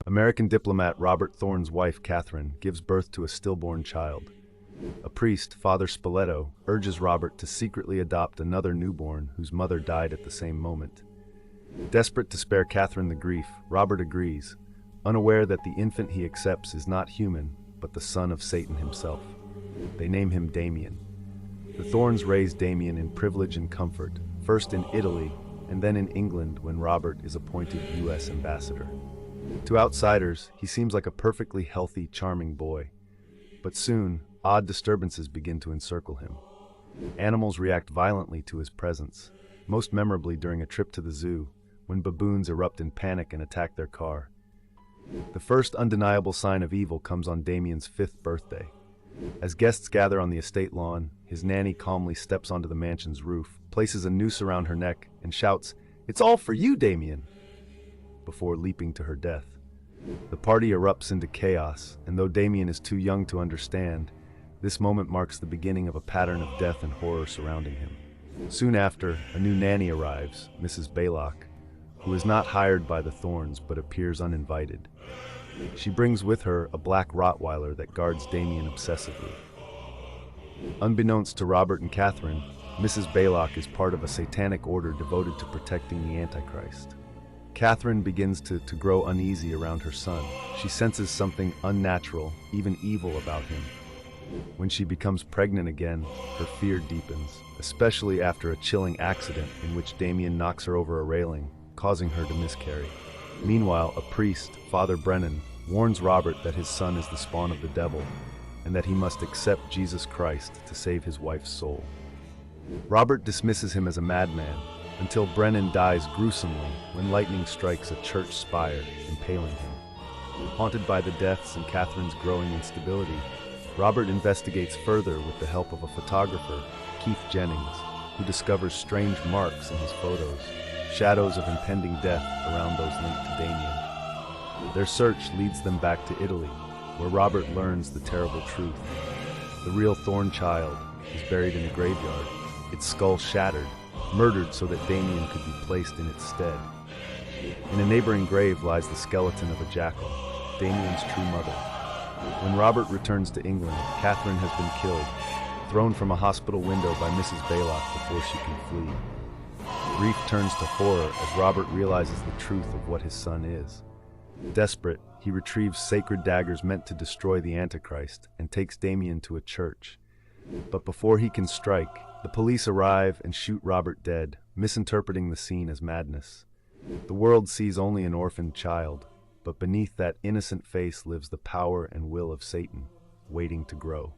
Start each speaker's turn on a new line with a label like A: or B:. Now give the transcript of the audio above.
A: American diplomat Robert Thorn's wife, Catherine, gives birth to a stillborn child. A priest, Father Spoleto, urges Robert to secretly adopt another newborn whose mother died at the same moment. Desperate to spare Catherine the grief, Robert agrees, unaware that the infant he accepts is not human, but the son of Satan himself. They name him Damien. The Thorns raise Damien in privilege and comfort, first in Italy and then in England when Robert is appointed U.S. ambassador. To outsiders, he seems like a perfectly healthy, charming boy. But soon, odd disturbances begin to encircle him. Animals react violently to his presence, most memorably during a trip to the zoo, when baboons erupt in panic and attack their car. The first undeniable sign of evil comes on Damien's 5th birthday. As guests gather on the estate lawn, his nanny calmly steps onto the mansion's roof, places a noose around her neck, and shouts, "It's all for you, Damien!" before leaping to her death. The party erupts into chaos, and though Damien is too young to understand, this moment marks the beginning of a pattern of death and horror surrounding him. Soon after, a new nanny arrives, Mrs. Baylock, who is not hired by the Thorns but appears uninvited. She brings with her a black Rottweiler that guards Damien obsessively. Unbeknownst to Robert and Catherine, Mrs. Baylock is part of a satanic order devoted to protecting the Antichrist. Catherine begins to grow uneasy around her son. She senses something unnatural, even evil about him. When she becomes pregnant again, her fear deepens, especially after a chilling accident in which Damien knocks her over a railing, causing her to miscarry. Meanwhile, a priest, Father Brennan, warns Robert that his son is the spawn of the devil, and that he must accept Jesus Christ to save his wife's soul. Robert dismisses him as a madman, until Brennan dies gruesomely when lightning strikes a church spire, impaling him. Haunted by the deaths and Catherine's growing instability, Robert investigates further with the help of a photographer, Keith Jennings, who discovers strange marks in his photos, shadows of impending death around those linked to Damien. Their search leads them back to Italy, where Robert learns the terrible truth. The real Thorn child is buried in a graveyard, its skull shattered, murdered so that Damien could be placed in its stead. In a neighboring grave lies the skeleton of a jackal, Damien's true mother. When Robert returns to England, Catherine has been killed, thrown from a hospital window by Mrs. Baylock before she can flee. Grief turns to horror as Robert realizes the truth of what his son is. Desperate, he retrieves sacred daggers meant to destroy the Antichrist and takes Damien to a church. But before he can strike, the police arrive and shoot Robert dead, misinterpreting the scene as madness. The world sees only an orphaned child, but beneath that innocent face lives the power and will of Satan, waiting to grow.